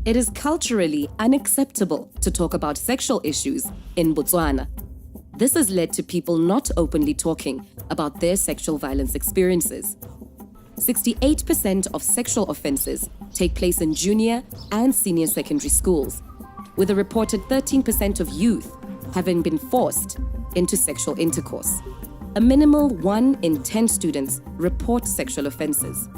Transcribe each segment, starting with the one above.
It is culturally unacceptable to talk about sexual issues in Botswana. This has led to people not openly talking about their sexual violence experiences. 68% of sexual offenses take place in junior and senior secondary schools, with a reported 13% of youth having been forced into sexual intercourse. A minimal 1 in 10 students report sexual offenses.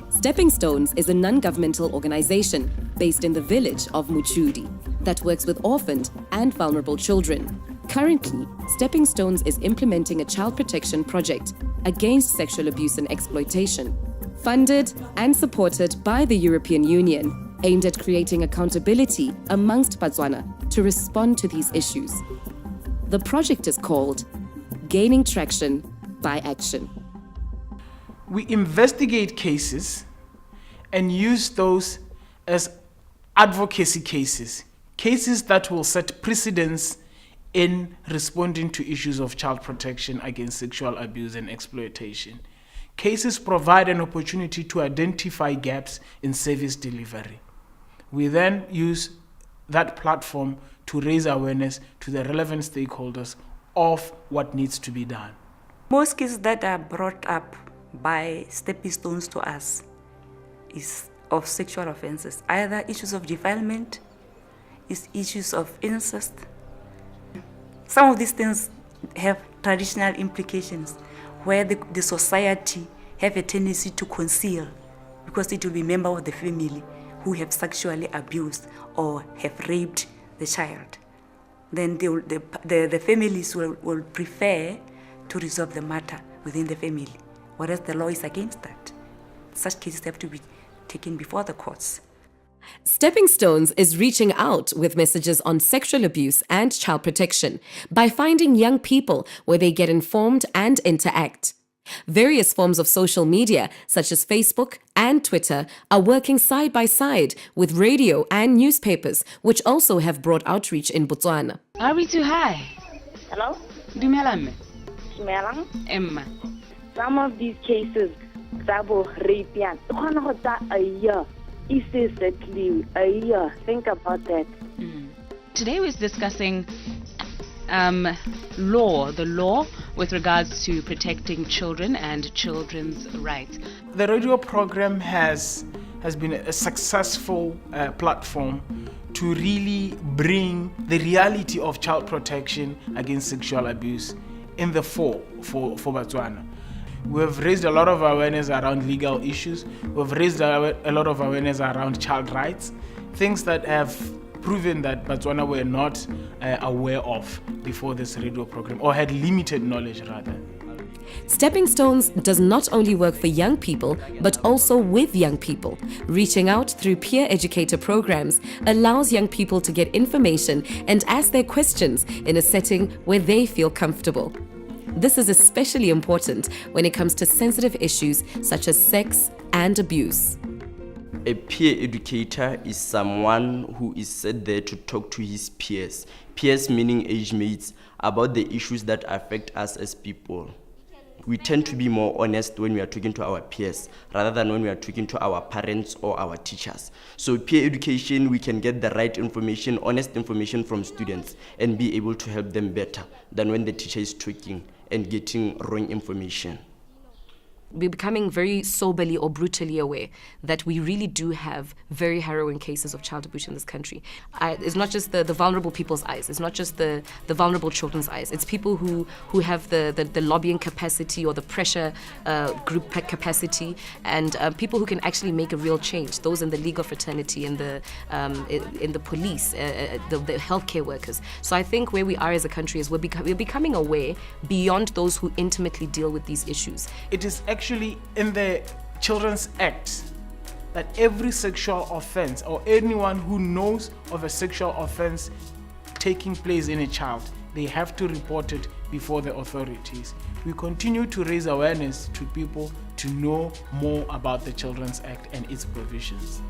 Stepping Stones is a non-governmental organization based in the village of Muchudi that works with orphaned and vulnerable children. Currently, Stepping Stones is implementing a child protection project against sexual abuse and exploitation, funded and supported by the European Union, aimed at creating accountability amongst Batswana to respond to these issues. The project is called Gaining Traction by Action. We investigate cases and use those as advocacy cases, cases that will set precedents in responding to issues of child protection against sexual abuse and exploitation. Cases provide an opportunity to identify gaps in service delivery. We then use that platform to raise awareness to the relevant stakeholders of what needs to be done. Most cases that are brought up by Stepping Stones to us is of sexual offenses, either issues of defilement, is issues of incest. Some of these things have traditional implications where the society have a tendency to conceal because it will be members of the family who have sexually abused or have raped the child. Then the families will prefer to resolve the matter within the family, whereas the law is against that. Such cases have to be taken before the courts. Stepping Stones is reaching out with messages on sexual abuse and child protection by finding young people where they get informed and interact. Various forms of social media, such as Facebook and Twitter, are working side by side with radio and newspapers, which also have broad outreach in Botswana. Aritu, hi. Hello? Dumelang. Dumelang. Emma. Some of these cases, Zabo rape, a year. Is exactly a year. Think about that. Today we're discussing the law with regards to protecting children and children's rights. The radio program has been a successful platform to really bring the reality of child protection against sexual abuse in the fore for Batswana. We have raised a lot of awareness around legal issues. We've raised a lot of awareness around child rights, things that have proven that Batswana were not aware of before this radio program, or had limited knowledge rather. Stepping Stones does not only work for young people, but also with young people. Reaching out through peer educator programs allows young people to get information and ask their questions in a setting where they feel comfortable. This is especially important when it comes to sensitive issues such as sex and abuse. A peer educator is someone who is set there to talk to his peers. Peers meaning age mates, about the issues that affect us as people. We tend to be more honest when we are talking to our peers rather than when we are talking to our parents or our teachers. So peer education, we can get the right information, honest information from students and be able to help them better than when the teacher is talking and getting wrong information. We're becoming very soberly or brutally aware that we really do have very harrowing cases of child abuse in this country. It's not just the vulnerable people's eyes. It's not just the vulnerable children's eyes. It's people who have the lobbying capacity or the pressure group capacity, and people who can actually make a real change. Those in the legal fraternity, in the police, the healthcare workers. So I think where we are as a country is we're becoming aware beyond those who intimately deal with these issues. It is actually in the Children's Act that every sexual offense or anyone who knows of a sexual offense taking place in a child, they have to report it before the authorities. We continue to raise awareness to people to know more about the Children's Act and its provisions.